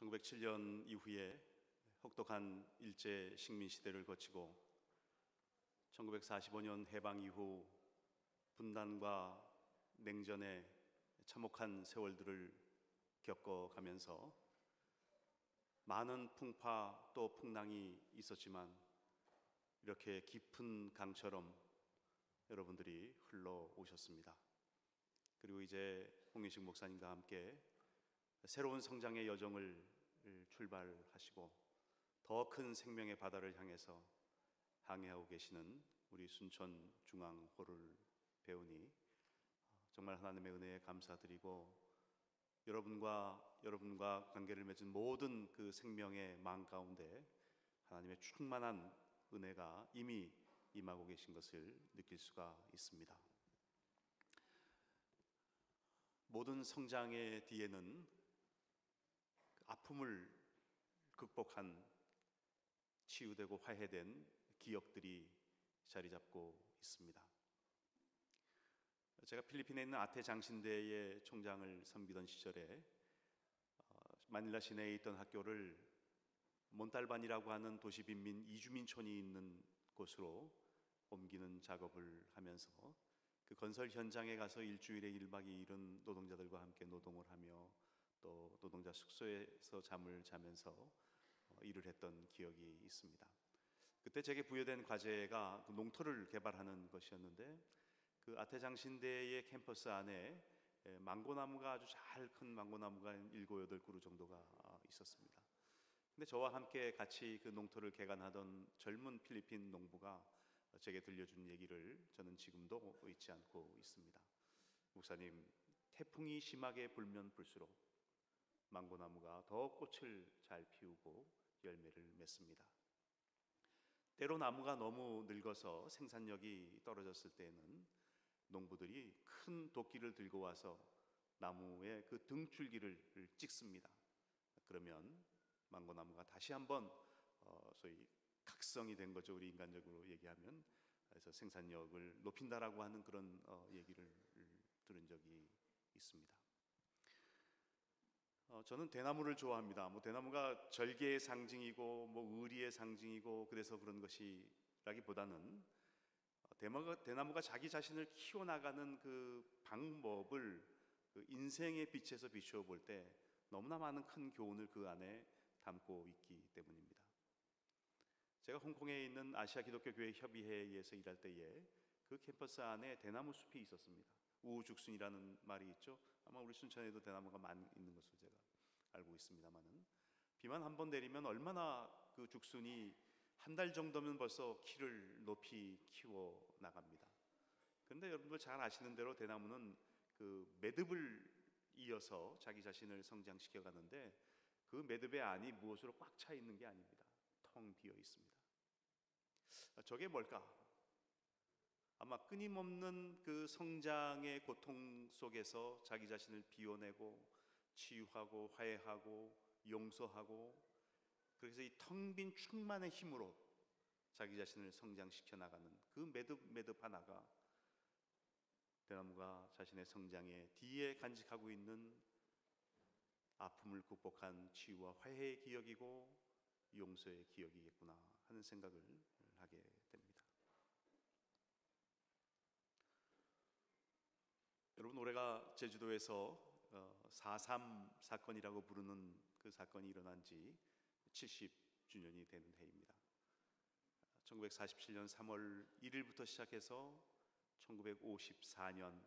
1907년 이후에 혹독한 일제 식민 시대를 거치고 1945년 해방 이후 분단과 냉전의 참혹한 세월들을 겪어가면서 많은 풍파 또 풍랑이 있었지만 이렇게 깊은 강처럼 여러분들이 흘러오셨습니다. 그리고 이제 홍인식 목사님과 함께 새로운 성장의 여정을 출발하시고 더 큰 생명의 바다를 향해서 항해하고 계시는 우리 순천중앙호를 배우니 정말 하나님의 은혜에 감사드리고 여러분과 관계를 맺은 모든 그 생명의 망 가운데 하나님의 충만한 은혜가 이미 임하고 계신 것을 느낄 수가 있습니다. 모든 성장의 뒤에는 아픔을 극복한 치유되고 화해된 기억들이 자리 잡고 있습니다. 제가 필리핀에 있는 아태 장신대의 총장을 섬기던 시절에 마닐라 시내에 있던 학교를 몬탈반이라고 하는 도시 빈민 이주민촌이 있는 곳으로 옮기는 작업을 하면서 그 건설 현장에 가서 일주일에 1박 2일은 노동자들과 함께 노동을 하며 또 노동자 숙소에서 잠을 자면서 일을 했던 기억이 있습니다. 그때 제게 부여된 과제가 그 농토를 개발하는 것이었는데 그 아태장신대의 캠퍼스 안에 망고나무가 아주 잘 큰 망고나무가 7, 8그루 정도가 있었습니다. 근데 저와 함께 같이 그 농토를 개간하던 젊은 필리핀 농부가 제게 들려준 얘기를 저는 지금도 잊지 않고 있습니다. 목사님, 태풍이 심하게 불면 불수록 망고나무가 더 꽃을 잘 피우고 열매를 맺습니다. 때로 나무가 너무 늙어서 생산력이 떨어졌을 때에는 농부들이 큰 도끼를 들고 와서 나무의 그 등줄기를 찍습니다. 그러면 망고나무가 다시 한번 소위 각성이 된 거죠. 우리 인간적으로 얘기하면. 그래서 생산력을 높인다라고 하는 그런 얘기를 들은 적이 있습니다. 저는 대나무를 좋아합니다. 대나무가 절개의 상징이고 의리의 상징이고 그래서 그런 것이라기보다는 대나무가 자기 자신을 키워나가는 그 방법을 그 인생의 빛에서 비추어 볼 때 너무나 많은 큰 교훈을 그 안에 담고 있기 때문입니다. 제가 홍콩에 있는 아시아 기독교 교회 협의회에서 일할 때에 그 캠퍼스 안에 대나무 숲이 있었습니다. 우후죽순이라는 말이 있죠. 아마 우리 순천에도 대나무가 많이 있는 것으로 제가 알고 있습니다만은 비만 한 번 내리면 얼마나 그 죽순이 한 달 정도면 벌써 키를 높이 키워 나갑니다. 그런데 여러분들 잘 아시는 대로 대나무는 그 매듭을 이어서 자기 자신을 성장시켜 가는데 그 매듭의 안이 무엇으로 꽉 차 있는 게 아닙니다. 텅 비어 있습니다. 저게 뭘까? 아마 끊임없는 그 성장의 고통 속에서 자기 자신을 비워내고 치유하고 화해하고 용서하고 그래서 이 텅 빈 충만의 힘으로 자기 자신을 성장시켜 나가는 그 매듭 하나가 대나무가 자신의 성장의 뒤에 간직하고 있는 아픔을 극복한 치유와 화해의 기억이고 용서의 기억이겠구나 하는 생각을 하게 됩니다. 여러분, 올해가 제주도에서 4.3 사건이라고 부르는 그 사건이 일어난 지 70주년이 되는 해입니다. 1947년 3월 1일부터 시작해서 1954년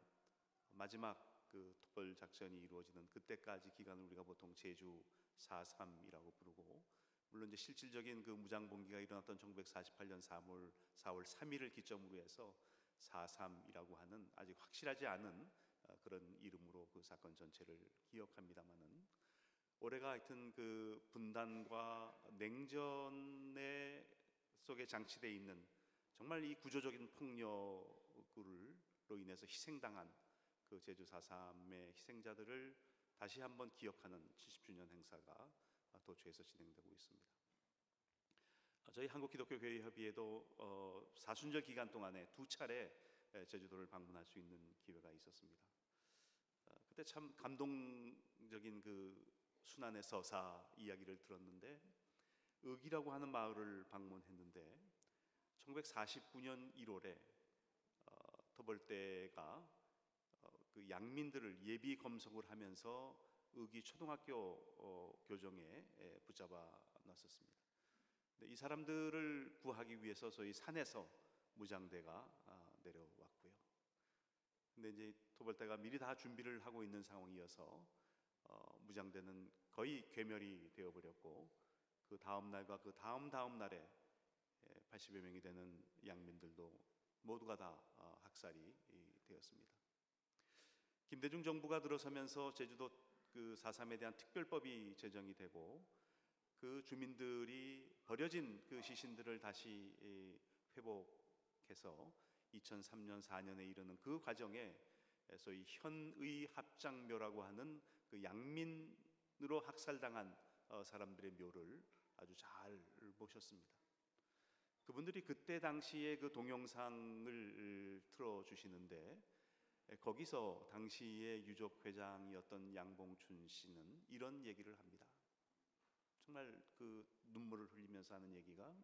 마지막 그 특별 작전이 이루어지는 그때까지 기간을 우리가 보통 제주 4.3이라고 부르고, 물론 이제 실질적인 그 무장봉기가 일어났던 1948년 4월 3일을 기점으로 해서 4.3이라고 하는 아직 확실하지 않은 그런 이름으로 그 사건 전체를 기억합니다만은, 올해가 하여튼 그 분단과 냉전의 속에 장치되어 있는 정말 이 구조적인 폭력으로 인해서 희생당한 그 제주 4.3의 희생자들을 다시 한번 기억하는 70주년 행사가 도초에서 진행되고 있습니다. 저희 한국기독교교회협의회도 사순절 기간 동안에 2차례 제주도를 방문할 수 있는 기회가 있었습니다. 그때 참 감동적인 그 순안의 서사 이야기를 들었는데 읍이라고 하는 마을을 방문했는데 1949년 1월에 토벌대가 그 양민들을 예비 검속을 하면서 읍이 초등학교 교정에 붙잡아 놨었습니다. 이 사람들을 구하기 위해서 소위 산에서 무장대가 내려왔고요. 근데 이제 토벌대가 미리 다 준비를 하고 있는 상황이어서 무장대는 거의 괴멸이 되어버렸고 그 다음 날과 그 다음 날에 80여 명이 되는 양민들도 모두가 다 학살이 되었습니다. 김대중 정부가 들어서면서 제주도 그 4.3에 대한 특별법이 제정이 되고 그 주민들이 버려진 그 시신들을 다시 회복해서 2003년 4년에 이르는 그 과정에 소위 현의 합장묘라고 하는 그 양민으로 학살당한 사람들의 묘를 아주 잘 모셨습니다. 그분들이 그때 당시에 그 동영상을 틀어주시는데 거기서 당시의 유족 회장이었던 양봉춘 씨는 이런 얘기를 합니다. 정말 그 눈물을 흘리면서 하는 얘기가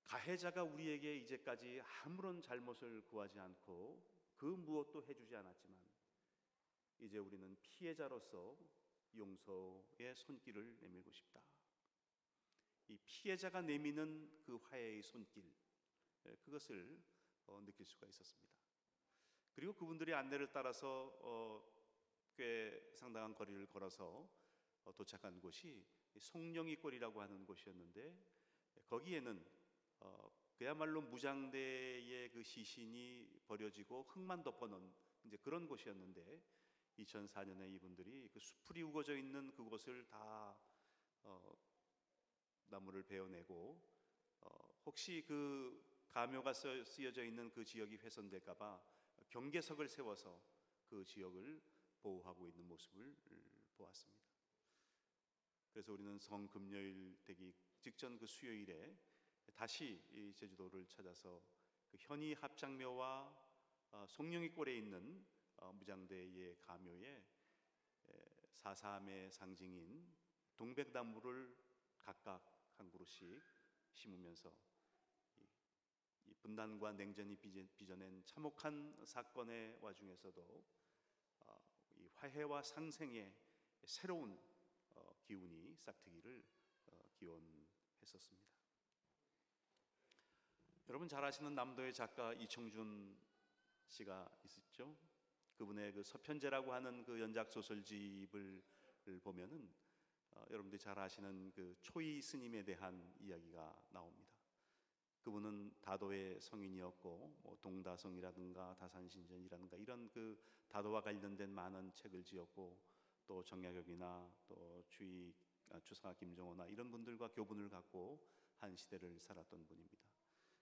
가해자가 우리에게 이제까지 아무런 잘못을 구하지 않고 그 무엇도 해주지 않았지만 이제 우리는 피해자로서 용서의 손길을 내밀고 싶다. 이 피해자가 내미는 그 화해의 손길, 그것을 느낄 수가 있었습니다. 그리고 그분들의 안내를 따라서 꽤 상당한 거리를 걸어서 도착한 곳이 송령이골이라고 하는 곳이었는데 거기에는 그야말로 무장대의 그 시신이 버려지고 흙만 덮어놓은 이제 그런 곳이었는데 2004년에 이분들이 그 수풀이 우거져 있는 그곳을 다 나무를 베어내고 혹시 그 가묘가 쓰여져 있는 그 지역이 훼손될까봐 경계석을 세워서 그 지역을 보호하고 있는 모습을 보았습니다. 그래서 우리는 성금요일 되기 직전 그 수요일에 다시 이 제주도를 찾아서 그 현이 합장묘와 송령이골에 있는 무장대의 가묘에 4.3의 상징인 동백나무를 각각 한 그루씩 심으면서 이 분단과 냉전이 빚어낸 참혹한 사건의 와중에서도 이 화해와 상생의 새로운 기운이 싹트기를 기원했었습니다. 여러분 잘 아시는 남도의 작가 이청준 씨가 있었죠. 그분의 그 서편제라고 하는 그 연작 소설집을 보면은 여러분들이 잘 아시는 그 초이 스님에 대한 이야기가 나옵니다. 그분은 다도의 성인이었고 뭐 동다성이라든가 다산신전이라든가 이런 그 다도와 관련된 많은 책을 지었고 또 정약용이나 또 추사 김정호나 이런 분들과 교분을 갖고 한 시대를 살았던 분입니다.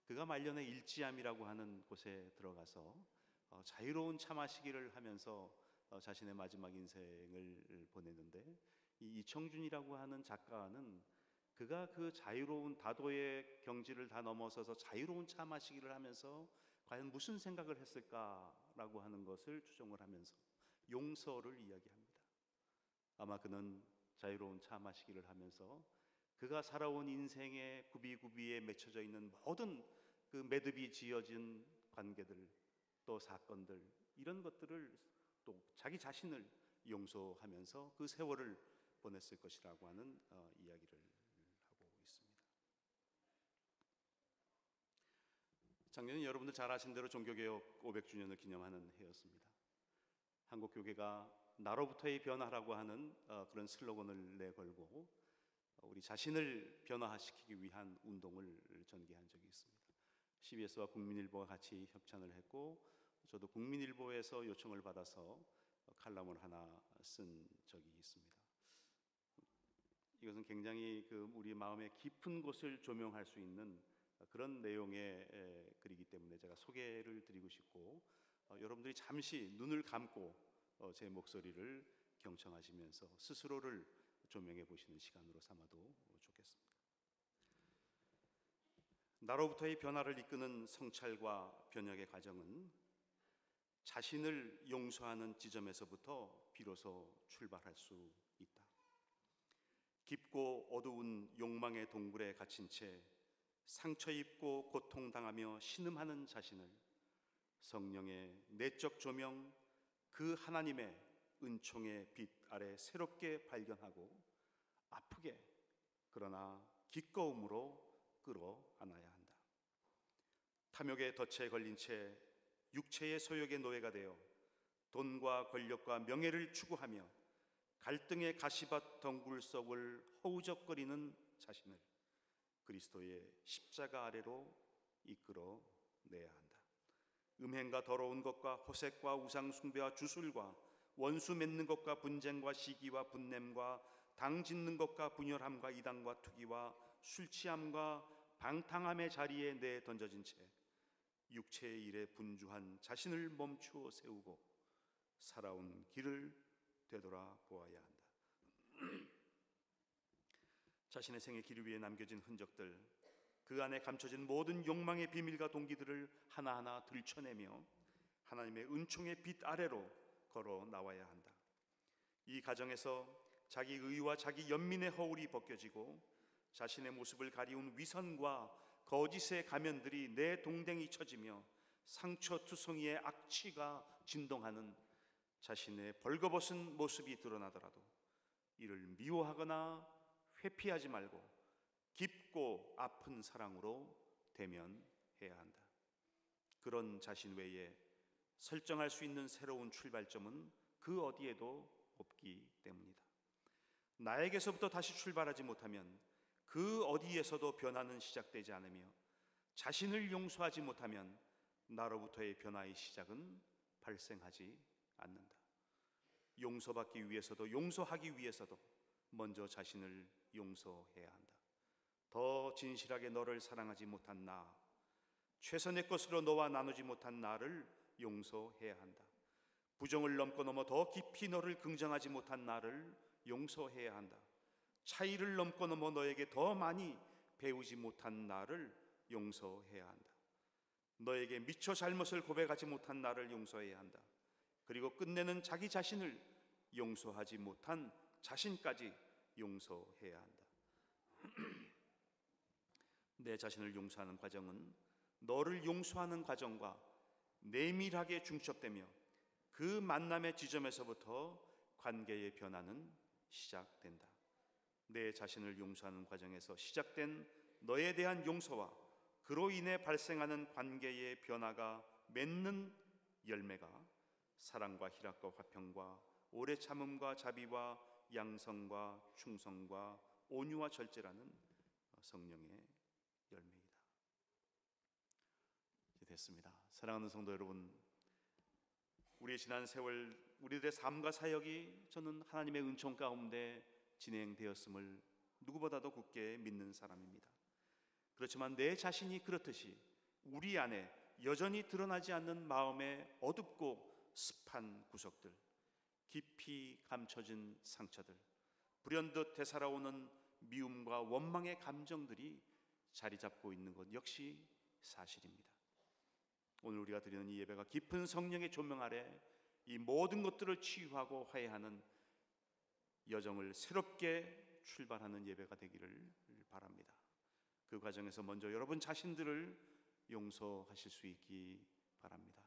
그가 말년에 일지암이라고 하는 곳에 들어가서 자유로운 차 마시기를 하면서 자신의 마지막 인생을 보냈는데 이 이청준이라고 하는 작가는 그가 그 자유로운 다도의 경지를 다 넘어서서 자유로운 차 마시기를 하면서 과연 무슨 생각을 했을까라고 하는 것을 추정을 하면서 용서를 이야기합니다. 아마 그는 자유로운 차 마시기를 하면서 그가 살아온 인생의 구비구비에 맺혀져 있는 모든 그 매듭이 지어진 관계들 또 사건들 이런 것들을 또 자기 자신을 용서하면서 그 세월을 보냈을 것이라고 하는 이야기를 하고 있습니다. 작년에 여러분들 잘 아신 대로 종교개혁 500주년을 기념하는 해였습니다. 한국교계가 나로부터의 변화라고 하는 그런 슬로건을 내걸고 우리 자신을 변화시키기 위한 운동을 전개한 적이 있습니다. CBS와 국민일보가 같이 협찬을 했고 저도 국민일보에서 요청을 받아서 칼럼을 하나 쓴 적이 있습니다. 이것은 굉장히 그 우리 마음의 깊은 곳을 조명할 수 있는 그런 내용의 글이기 때문에 제가 소개를 드리고 싶고 여러분들이 잠시 눈을 감고 제 목소리를 경청하시면서 스스로를 조명해 보시는 시간으로 삼아도 좋겠습니다. 나로부터의 변화를 이끄는 성찰과 변혁의 과정은 자신을 용서하는 지점에서부터 비로소 출발할 수 있다. 깊고 어두운 욕망의 동굴에 갇힌 채 상처 입고 고통당하며 신음하는 자신을 성령의 내적 조명, 그 하나님의 은총의 빛 아래 새롭게 발견하고 아프게 그러나 기꺼움으로 끌어안아야 한다. 탐욕의 덫에 걸린 채 육체의 소욕의 노예가 되어 돈과 권력과 명예를 추구하며 갈등의 가시밭 덩굴 속을 허우적거리는 자신을 그리스도의 십자가 아래로 이끌어내야 한다. 음행과 더러운 것과 호색과 우상 숭배와 주술과 원수 맺는 것과 분쟁과 시기와 분냄과 당 짓는 것과 분열함과 이단과 투기와 술 취함과 방탕함의 자리에 내 던져진 채 육체의 일에 분주한 자신을 멈추어 세우고 살아온 길을 되돌아보아야 한다. 자신의 생의 길 위에 남겨진 흔적들, 그 안에 감춰진 모든 욕망의 비밀과 동기들을 하나하나 들춰내며 하나님의 은총의 빛 아래로 걸어 나와야 한다. 이 과정에서 자기 의와 자기 연민의 허울이 벗겨지고 자신의 모습을 가리운 위선과 거짓의 가면들이 내 동댕이 쳐지며 상처투성이의 악취가 진동하는 자신의 벌거벗은 모습이 드러나더라도 이를 미워하거나 회피하지 말고 깊고 아픈 사랑으로 대면해야 한다. 그런 자신 외에 설정할 수 있는 새로운 출발점은 그 어디에도 없기 때문이다. 나에게서부터 다시 출발하지 못하면 그 어디에서도 변화는 시작되지 않으며 자신을 용서하지 못하면 나로부터의 변화의 시작은 발생하지 않는다. 용서받기 위해서도 용서하기 위해서도 먼저 자신을 용서해야 한다. 더 진실하게 너를 사랑하지 못한 나, 최선의 것으로 너와 나누지 못한 나를 용서해야 한다. 부정을 넘고 넘어 더 깊이 너를 긍정하지 못한 나를 용서해야 한다. 차이를 넘고 넘어 너에게 더 많이 배우지 못한 나를 용서해야 한다. 너에게 미처 잘못을 고백하지 못한 나를 용서해야 한다. 그리고 끝내는 자기 자신을 용서하지 못한 자신까지 용서해야 한다. 내 자신을 용서하는 과정은 너를 용서하는 과정과 내밀하게 중첩되며 그 만남의 지점에서부터 관계의 변화는 시작된다. 내 자신을 용서하는 과정에서 시작된 너에 대한 용서와 그로 인해 발생하는 관계의 변화가 맺는 열매가 사랑과 희락과 화평과 오래 참음과 자비와 양성과 충성과 온유와 절제라는 성령의 열매이다. 이제 됐습니다. 사랑하는 성도 여러분, 우리의 지난 세월, 우리들의 삶과 사역이 저는 하나님의 은총 가운데 진행되었음을 누구보다도 굳게 믿는 사람입니다. 그렇지만 내 자신이 그렇듯이 우리 안에 여전히 드러나지 않는 마음의 어둡고 습한 구석들, 깊이 감춰진 상처들, 불현듯 되살아오는 미움과 원망의 감정들이 자리 잡고 있는 것 역시 사실입니다. 오늘 우리가 드리는 이 예배가 깊은 성령의 조명 아래 이 모든 것들을 치유하고 화해하는 여정을 새롭게 출발하는 예배가 되기를 바랍니다. 그 과정에서 먼저 여러분 자신들을 용서하실 수 있기 바랍니다.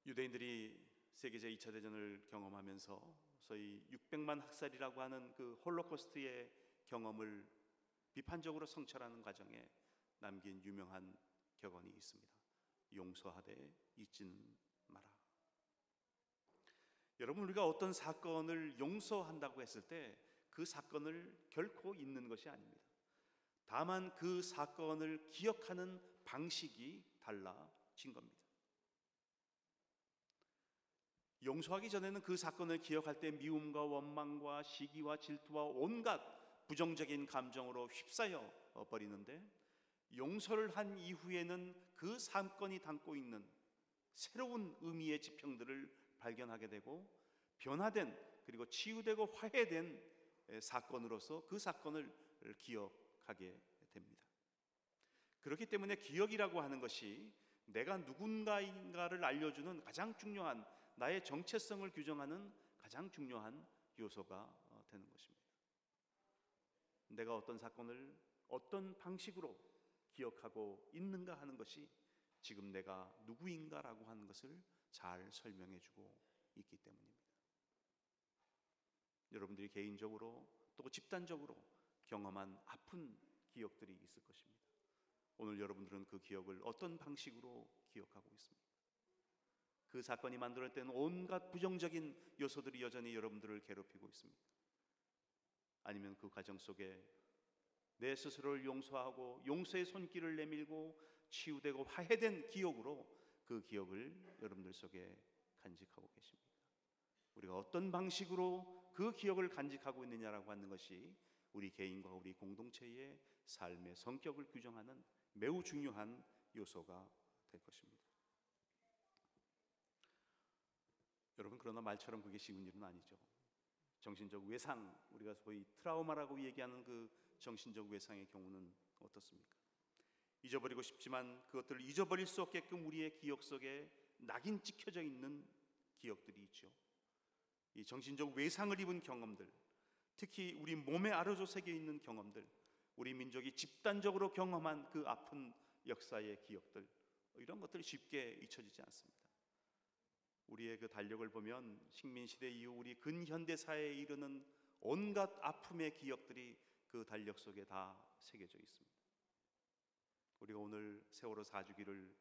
유대인들이 세계 제2차 대전을 경험하면서 소위 600만 학살이라고 하는 그 홀로코스트의 경험을 비판적으로 성찰하는 과정에 남긴 유명한 격언이 있습니다. 용서하되 잊지는 마라. 여러분, 우리가 어떤 사건을 용서한다고 했을 때 그 사건을 결코 잊는 것이 아닙니다. 다만 그 사건을 기억하는 방식이 달라진 겁니다. 용서하기 전에는 그 사건을 기억할 때 미움과 원망과 시기와 질투와 온갖 부정적인 감정으로 휩싸여 버리는데, 용서를 한 이후에는 그 사건이 담고 있는 새로운 의미의 지평들을 발견하게 되고 변화된, 그리고 치유되고 화해된 사건으로서 그 사건을 기억하게 됩니다. 그렇기 때문에 기억이라고 하는 것이 내가 누군가인가를 알려주는 가장 중요한, 나의 정체성을 규정하는 가장 중요한 요소가 되는 것입니다. 내가 어떤 사건을 어떤 방식으로 기억하고 있는가 하는 것이 지금 내가 누구인가라고 하는 것을 잘 설명해주고 있기 때문입니다. 여러분들이 개인적으로 또 집단적으로 경험한 아픈 기억들이 있을 것입니다. 오늘 여러분들은 그 기억을 어떤 방식으로 기억하고 있습니까? 그 사건이 만들어낸 온갖 부정적인 요소들이 여전히 여러분들을 괴롭히고 있습니다. 아니면 그 과정 속에 내 스스로를 용서하고 용서의 손길을 내밀고 치유되고 화해된 기억으로 그 기억을 여러분들 속에 간직하고 계십니다. 우리가 어떤 방식으로 그 기억을 간직하고 있느냐라고 하는 것이 우리 개인과 우리 공동체의 삶의 성격을 규정하는 매우 중요한 요소가 될 것입니다. 여러분, 그러나 말처럼 그게 쉬운 일은 아니죠. 정신적 외상, 우리가 소위 트라우마라고 얘기하는 그 정신적 외상의 경우는 어떻습니까? 잊어버리고 싶지만 그것들을 잊어버릴 수 없게끔 우리의 기억 속에 낙인 찍혀져 있는 기억들이 있죠. 이 정신적 외상을 입은 경험들, 특히 우리 몸에 아려져 새겨 있는 경험들, 우리 민족이 집단적으로 경험한 그 아픈 역사의 기억들, 이런 것들이 쉽게 잊혀지지 않습니다. 우리의 그 달력을 보면 식민시대 이후 우리 근현대사에 이르는 온갖 아픔의 기억들이 그 달력 속에 다 새겨져 있습니다. 우리가 오늘 세월호 4주기를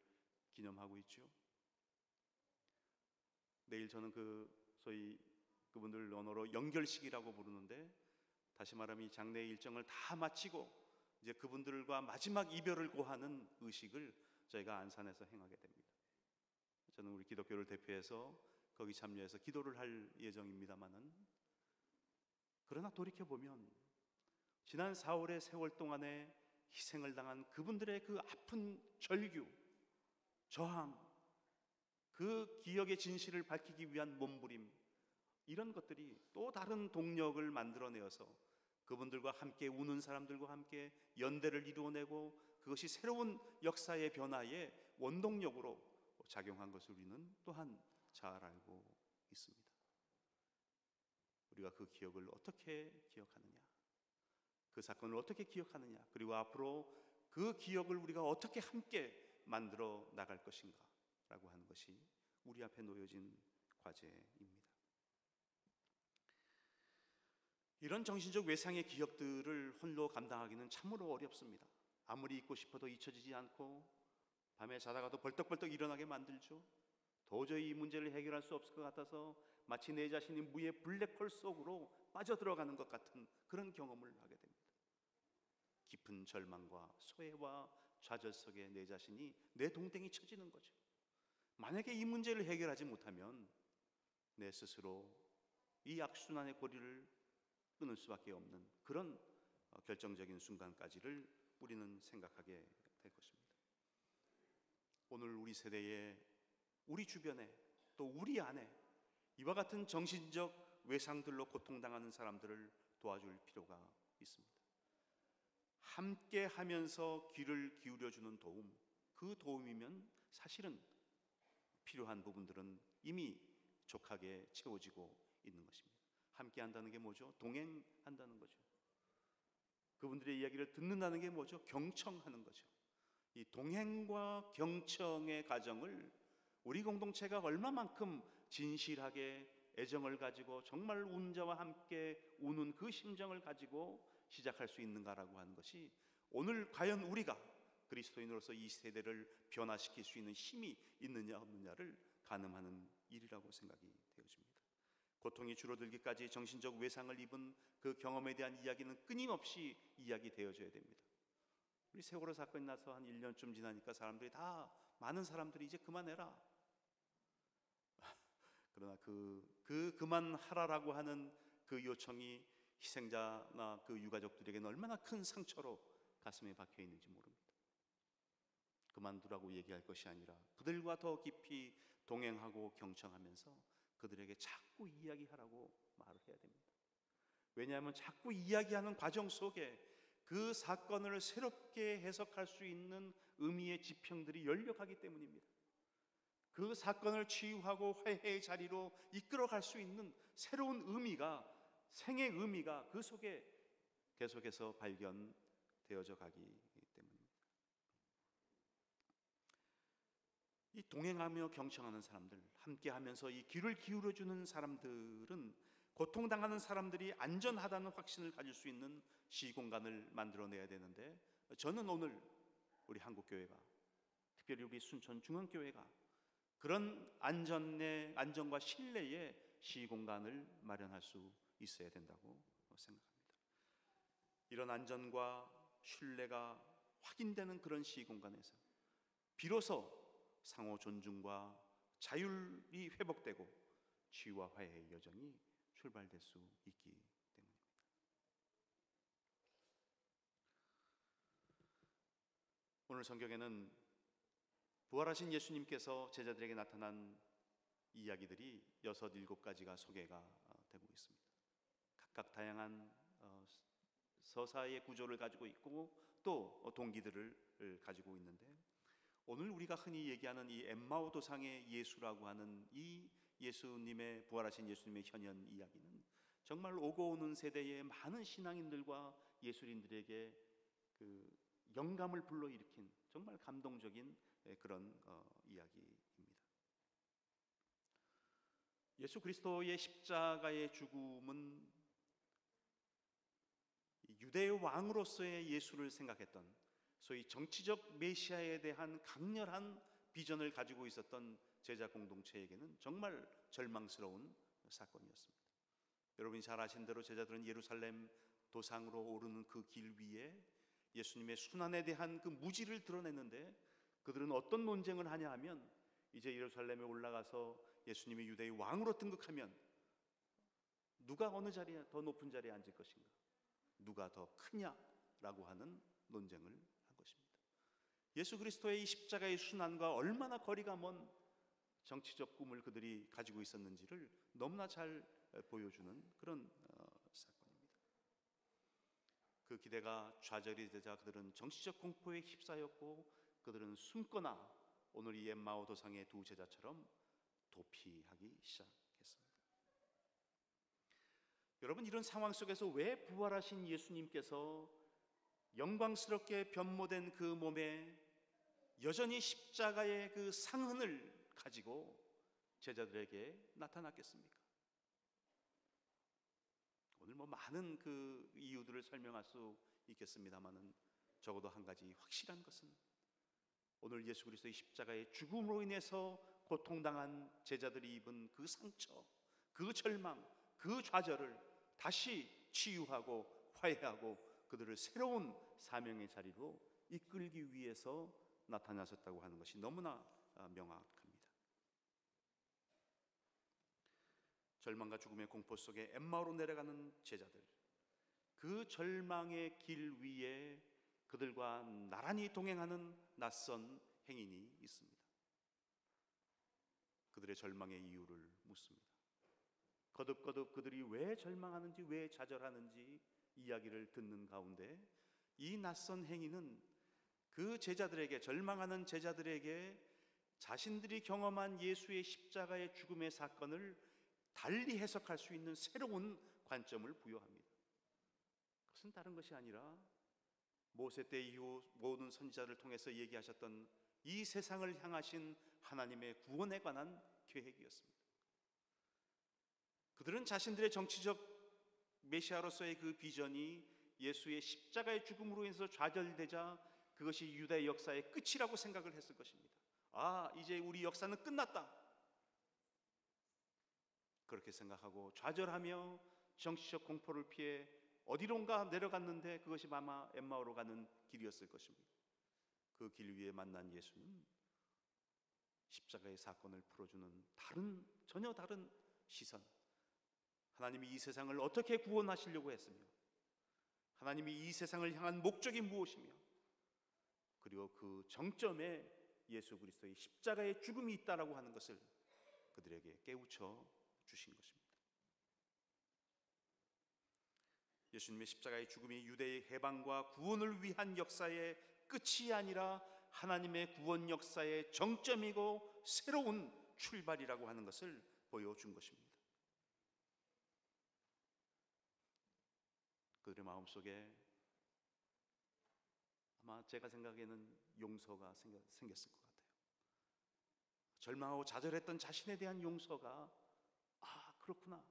기념하고 있죠. 내일 저는 소위 그분들 언어로 연결식이라고 부르는데, 다시 말하면 이 장례 일정을 다 마치고 이제 그분들과 마지막 이별을 고하는 의식을 저희가 안산에서 행하게 됩니다. 저는 우리 기독교를 대표해서 거기 참여해서 기도를 할 예정입니다만은, 그러나 돌이켜보면 지난 4월의 세월 동안에 희생을 당한 그분들의 그 아픈 절규, 저항, 그 기억의 진실을 밝히기 위한 몸부림, 이런 것들이 또 다른 동력을 만들어내어서 그분들과 함께 우는 사람들과 함께 연대를 이루어내고 그것이 새로운 역사의 변화의 원동력으로 작용한 것을 우리는 또한 잘 알고 있습니다. 우리가 그 기억을 어떻게 기억하느냐, 그 사건을 어떻게 기억하느냐, 그리고 앞으로 그 기억을 우리가 어떻게 함께 만들어 나갈 것인가 라고 하는 것이 우리 앞에 놓여진 과제입니다. 이런 정신적 외상의 기억들을 홀로 감당하기는 참으로 어렵습니다. 아무리 잊고 싶어도 잊혀지지 않고 밤에 자다가도 벌떡벌떡 일어나게 만들죠. 도저히 이 문제를 해결할 수 없을 것 같아서 마치 내 자신이 무의 블랙홀 속으로 빠져들어가는 것 같은 그런 경험을 하게 됩니다. 깊은 절망과 소외와 좌절 속에 내 자신이 내 동댕이 쳐지는 거죠. 만약에 이 문제를 해결하지 못하면 내 스스로 이 악순환의 고리를 끊을 수밖에 없는 그런 결정적인 순간까지를 우리는 생각하게 될 것입니다. 오늘 우리 세대에, 우리 주변에, 또 우리 안에 이와 같은 정신적 외상들로 고통당하는 사람들을 도와줄 필요가 있습니다. 함께 하면서 귀를 기울여주는 도움, 그 도움이면 사실은 필요한 부분들은 이미 족하게 채워지고 있는 것입니다. 함께 한다는 게 뭐죠? 동행한다는 거죠. 그분들의 이야기를 듣는다는 게 뭐죠? 경청하는 거죠. 이 동행과 경청의 과정을 우리 공동체가 얼마만큼 진실하게 애정을 가지고 정말 운 자와 함께 우는 그 심정을 가지고 시작할 수 있는가라고 하는 것이 오늘 과연 우리가 그리스도인으로서 이 세대를 변화시킬 수 있는 힘이 있느냐 없느냐를 가늠하는 일이라고 생각이 되어집니다. 고통이 줄어들기까지 정신적 외상을 입은 그 경험에 대한 이야기는 끊임없이 이야기되어져야 됩니다. 우리 세월호 사건이 나서 한 1년쯤 지나니까 많은 사람들이 이제 그만해라. 그러나 그만하라라고 하는 그 요청이 희생자나 그 유가족들에게는 얼마나 큰 상처로 가슴에 박혀 있는지 모릅니다. 그만두라고 얘기할 것이 아니라 그들과 더 깊이 동행하고 경청하면서 그들에게 자꾸 이야기하라고 말을 해야 됩니다. 왜냐하면 자꾸 이야기하는 과정 속에 그 사건을 새롭게 해석할 수 있는 의미의 지평들이 열려가기 때문입니다. 그 사건을 치유하고 화해의 자리로 이끌어갈 수 있는 새로운 의미가 생의 의미가 그 속에 계속해서 발견되어져 가기 때문입니다. 이 동행하며 경청하는 사람들, 함께하면서 이 귀를 기울여주는 사람들은 고통당하는 사람들이 안전하다는 확신을 가질 수 있는 시공간을 만들어내야 되는데, 저는 오늘 우리 한국교회가, 특별히 우리 순천중앙교회가 그런 안전과 신뢰의 시공간을 마련할 수 있어야 된다고 생각합니다. 이런 안전과 신뢰가 확인되는 그런 시공간에서 비로소 상호 존중과 자율이 회복되고 치유와 화해의 여정이 출발될 수 있기 때문입니다. 오늘 성경에는 부활하신 예수님께서 제자들에게 나타난 이야기들이 6, 7가지가 소개가 되고 있습니다. 각각 다양한 서사의 구조를 가지고 있고 또 동기들을 가지고 있는데, 오늘 우리가 흔히 얘기하는 이 엠마오 도상의 예수라고 하는 이 예수님의, 부활하신 예수님의 현현 이야기는 정말 오고 오는 세대의 많은 신앙인들과 예술인들에게 그 영감을 불러일으킨 정말 감동적인 그런 이야기입니다. 예수 그리스도의 십자가의 죽음은 유대의 왕으로서의 예수를 생각했던, 소위 정치적 메시아에 대한 강렬한 비전을 가지고 있었던 제자 공동체에게는 정말 절망스러운 사건이었습니다. 여러분이 잘 아신 대로 제자들은 예루살렘 도상으로 오르는 그 길 위에 예수님의 순환에 대한 그 무지를 드러냈는데, 그들은 어떤 논쟁을 하냐 하면, 이제 예루살렘에 올라가서 예수님이 유대의 왕으로 등극하면 누가 어느 자리에, 더 높은 자리에 앉을 것인가, 누가 더 크냐라고 하는 논쟁을 한 것입니다. 예수 그리스도의 이 십자가의 순환과 얼마나 거리가 먼 정치적 꿈을 그들이 가지고 있었는지를 너무나 잘 보여주는 그런 사건입니다. 그 기대가 좌절이 되자 그들은 정치적 공포에 휩싸였고, 그들은 숨거나 오늘 이 엠마오 도상의 두 제자처럼 도피하기 시작했습니다. 여러분, 이런 상황 속에서 왜 부활하신 예수님께서 영광스럽게 변모된 그 몸에 여전히 십자가의 그 상흔을 가지고 제자들에게 나타났겠습니까? 오늘 많은 그 이유들을 설명할 수 있겠습니다만은, 적어도 한 가지 확실한 것은, 오늘 예수 그리스도의 십자가의 죽음으로 인해서 고통당한 제자들이 입은 그 상처, 그 절망, 그 좌절을 다시 치유하고 화해하고 그들을 새로운 사명의 자리로 이끌기 위해서 나타나셨다고 하는 것이 너무나 명확합니다. 절망과 죽음의 공포 속에 엠마오로 내려가는 제자들, 그 절망의 길 위에 그들과 나란히 동행하는 낯선 행인이 있습니다. 그들의 절망의 이유를 묻습니다. 거듭거듭 그들이 왜 절망하는지, 왜 좌절하는지 이야기를 듣는 가운데, 이 낯선 행인은 그 제자들에게, 절망하는 제자들에게 자신들이 경험한 예수의 십자가의 죽음의 사건을 달리 해석할 수 있는 새로운 관점을 부여합니다. 그것은 다른 것이 아니라 모세 때 이후 모든 선지자를 통해서 얘기하셨던 이 세상을 향하신 하나님의 구원에 관한 계획이었습니다. 그들은 자신들의 정치적 메시아로서의 그 비전이 예수의 십자가의 죽음으로 인해서 좌절되자 그것이 유대 역사의 끝이라고 생각을 했을 것입니다. 이제 우리 역사는 끝났다, 그렇게 생각하고 좌절하며 정치적 공포를 피해 어디론가 내려갔는데, 그것이 아마 엠마오로 가는 길이었을 것입니다. 그 길 위에 만난 예수는 십자가의 사건을 풀어주는 전혀 다른 시선, 하나님이 이 세상을 어떻게 구원하시려고 했으며, 하나님이 이 세상을 향한 목적이 무엇이며, 그리고 그 정점에 예수 그리스도의 십자가의 죽음이 있다라고 하는 것을 그들에게 깨우쳐 주신 것입니다. 예수님의 십자가의 죽음이 유대의 해방과 구원을 위한 역사의 끝이 아니라 하나님의 구원 역사의 정점이고 새로운 출발이라고 하는 것을 보여준 것입니다. 그의 마음속에 아마 제가 생각에는 용서가 생겼을 것 같아요. 절망하고 좌절했던 자신에 대한 용서가 그렇구나,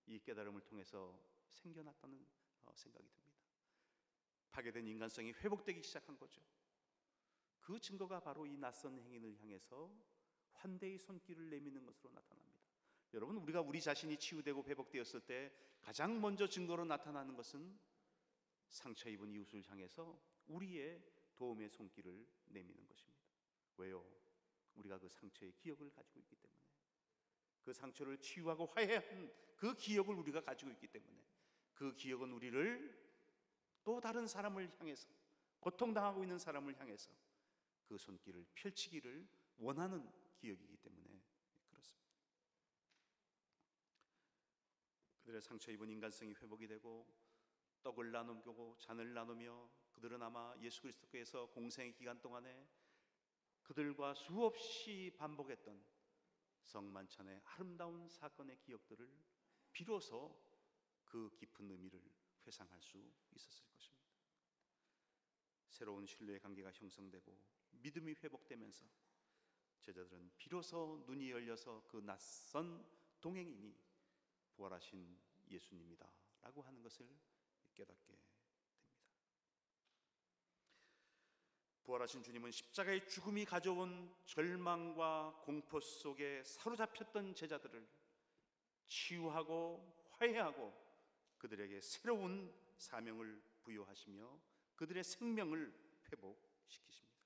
이 깨달음을 통해서 생겨났다는 생각이 듭니다. 파괴된 인간성이 회복되기 시작한 거죠. 그 증거가 바로 이 낯선 행인을 향해서 환대의 손길을 내미는 것으로 나타납니다. 여러분, 우리가 우리 자신이 치유되고 회복되었을 때 가장 먼저 증거로 나타나는 것은 상처 입은 이웃을 향해서 우리의 도움의 손길을 내미는 것입니다. 왜요? 우리가 그 상처의 기억을 가지고 있기 때문에, 그 상처를 치유하고 화해한 그 기억을 우리가 가지고 있기 때문에, 그 기억은 우리를 또 다른 사람을 향해서, 고통당하고 있는 사람을 향해서 그 손길을 펼치기를 원하는 기억이기 때문에 그렇습니다. 그들의 상처 입은 인간성이 회복이 되고 떡을 나누고 잔을 나누며 그들은 아마 예수 그리스도께서 공생의 기간 동안에 그들과 수없이 반복했던 성만찬의 아름다운 사건의 기억들을 비로소 그 깊은 의미를 회상할 수 있었을 것입니다. 새로운 신뢰의 관계가 형성되고 믿음이 회복되면서 제자들은 비로소 눈이 열려서 그 낯선 동행인이 부활하신 예수님이다 라고 하는 것을 깨닫게 됩니다. 부활하신 주님은 십자가의 죽음이 가져온 절망과 공포 속에 사로잡혔던 제자들을 치유하고 화해하고 그들에게 새로운 사명을 부여하시며 그들의 생명을 회복시키십니다.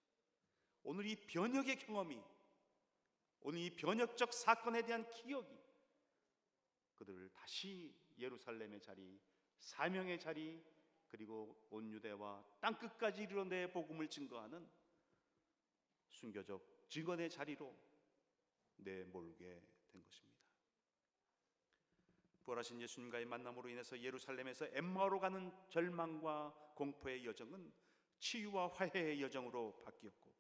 오늘 이 변혁의 경험이, 오늘 이 변혁적 사건에 대한 기억이 그들을 다시 예루살렘의 자리, 사명의 자리, 그리고 온 유대와 땅끝까지 이르러 내 복음을 증거하는 순교적 증언의 자리로 내몰게 된 것입니다. 부활하신 예수님과의 만남으로 인해서 예루살렘에서 엠마오로 가는 절망과 공포의 여정은 치유와 화해의 여정으로 바뀌었고,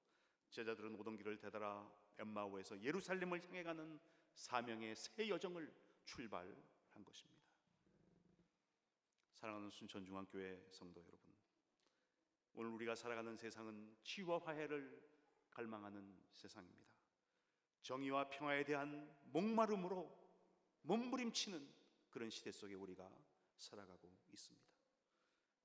제자들은 오던 길을 되돌아 엠마오에서 예루살렘을 향해 가는 사명의 새 여정을 출발한 것입니다. 사랑하는 순천중앙교회 성도 여러분, 오늘 우리가 살아가는 세상은 치유와 화해를 갈망하는 세상입니다. 정의와 평화에 대한 목마름으로 몸부림치는 그런 시대 속에 우리가 살아가고 있습니다.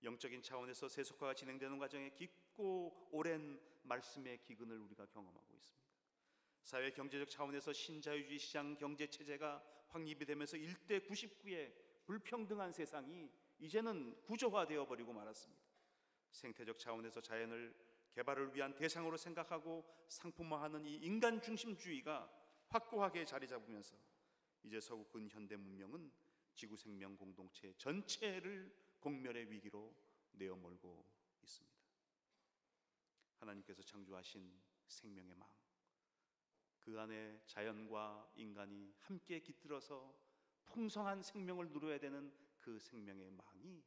영적인 차원에서 세속화가 진행되는 과정에 깊고 오랜 말씀의 기근을 우리가 경험하고 있습니다. 사회 경제적 차원에서 신자유주의 시장 경제 체제가 확립이 되면서 일대 99의 불평등한 세상이 이제는 구조화되어 버리고 말았습니다. 생태적 차원에서 자연을 개발을 위한 대상으로 생각하고 상품화하는 이 인간 중심주의가 확고하게 자리 잡으면서 이제 서구 근현대 문명은 지구 생명 공동체 전체를 공멸의 위기로 내어몰고 있습니다. 하나님께서 창조하신 생명의 망, 그 안에 자연과 인간이 함께 깃들어서 풍성한 생명을 누려야 되는 그 생명의 망이,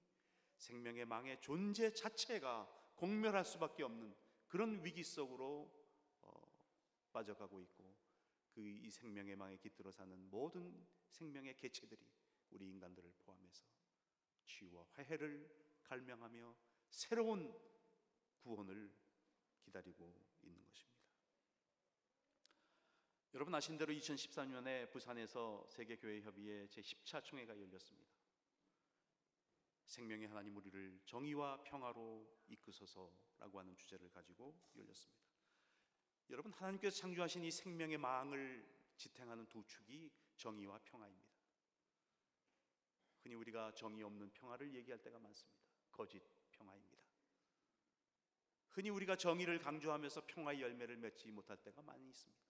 생명의 망의 존재 자체가 공멸할 수밖에 없는 그런 위기 속으로 빠져가고 있고, 이 생명의 망에 깃들어 사는 모든 생명의 개체들이 우리 인간들을 포함해서 치유와 화해를 갈망하며 새로운 구원을 기다리고 있는 것입니다. 여러분 아신 대로 2013년에 부산에서 세계교회협의회 제10차 총회가 열렸습니다. 생명의 하나님 우리를 정의와 평화로 이끄소서라고 하는 주제를 가지고 열렸습니다. 여러분, 하나님께서 창조하신 이 생명의 망을 지탱하는 두 축이 정의와 평화입니다. 흔히 우리가 정의 없는 평화를 얘기할 때가 많습니다. 거짓 평화입니다. 흔히 우리가 정의를 강조하면서 평화의 열매를 맺지 못할 때가 많이 있습니다.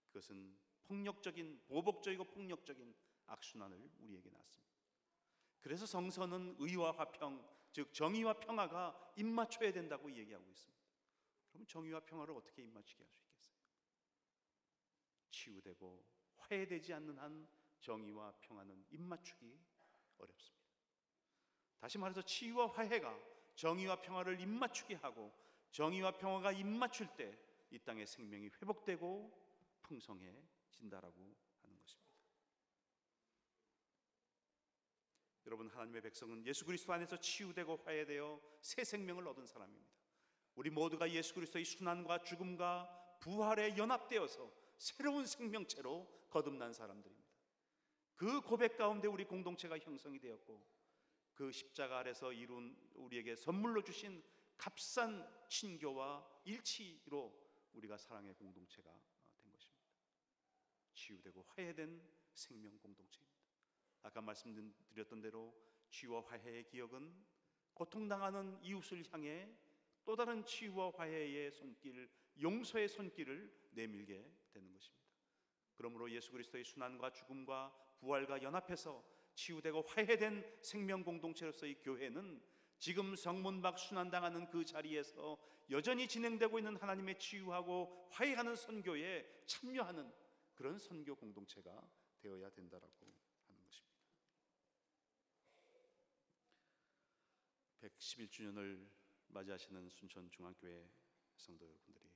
그것은 폭력적인, 보복적이고 폭력적인 악순환을 우리에게 낳습니다. 그래서 성서는 의와 화평, 즉 정의와 평화가 입맞춰야 된다고 얘기하고 있습니다. 그러면 정의와 평화를 어떻게 입맞추게 할 수 있겠어요? 치유되고 화해되지 않는 한 정의와 평화는 입맞추기 어렵습니다. 다시 말해서 치유와 화해가 정의와 평화를 입맞추게 하고, 정의와 평화가 입맞출 때 이 땅의 생명이 회복되고 풍성해진다라고 하는 것입니다. 여러분, 하나님의 백성은 예수 그리스도 안에서 치유되고 화해되어 새 생명을 얻은 사람입니다. 우리 모두가 예수 그리스도의 순환과 죽음과 부활에 연합되어서 새로운 생명체로 거듭난 사람들입니다. 그 고백 가운데 우리 공동체가 형성이 되었고, 그 십자가 아래서 이룬 우리에게 선물로 주신 값싼 친교와 일치로 우리가 사랑의 공동체가 된 것입니다. 치유되고 화해된 생명 공동체입니다. 아까 말씀드렸던 대로 치유와 화해의 기억은 고통당하는 이웃을 향해 또 다른 치유와 화해의 손길, 용서의 손길을 내밀게 되는 것입니다. 그러므로 예수 그리스도의 순환과 죽음과 부활과 연합해서 치유되고 화해된 생명 공동체로서의 교회는 지금 성문 밖 순환당하는 그 자리에서 여전히 진행되고 있는 하나님의 치유하고 화해하는 선교에 참여하는 그런 선교 공동체가 되어야 된다라고 하는 것입니다. 111주년을 맞이하시는 순천중앙교회 성도 여러분들이,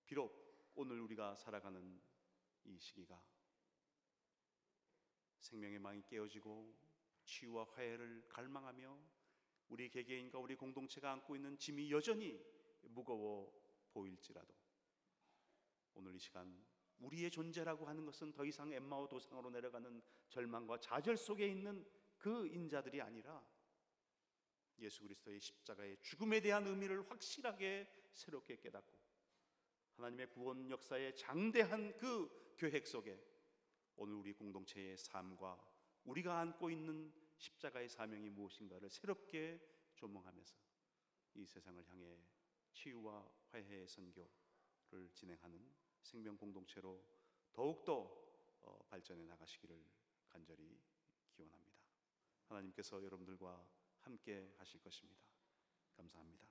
비록 오늘 우리가 살아가는 이 시기가 생명의 망이 깨어지고 치유와 화해를 갈망하며 우리 개개인과 우리 공동체가 안고 있는 짐이 여전히 무거워 보일지라도, 오늘 이 시간 우리의 존재라고 하는 것은 더 이상 엠마오 도상으로 내려가는 절망과 좌절 속에 있는 그 인자들이 아니라 예수 그리스도의 십자가의 죽음에 대한 의미를 확실하게 새롭게 깨닫고 하나님의 구원 역사의 장대한 그 계획 속에 오늘 우리 공동체의 삶과 우리가 안고 있는 십자가의 사명이 무엇인가를 새롭게 조명하면서 이 세상을 향해 치유와 화해의 선교를 진행하는 생명 공동체로 더욱더 발전해 나가시기를 간절히 기원합니다. 하나님께서 여러분들과 함께 하실 것입니다. 감사합니다.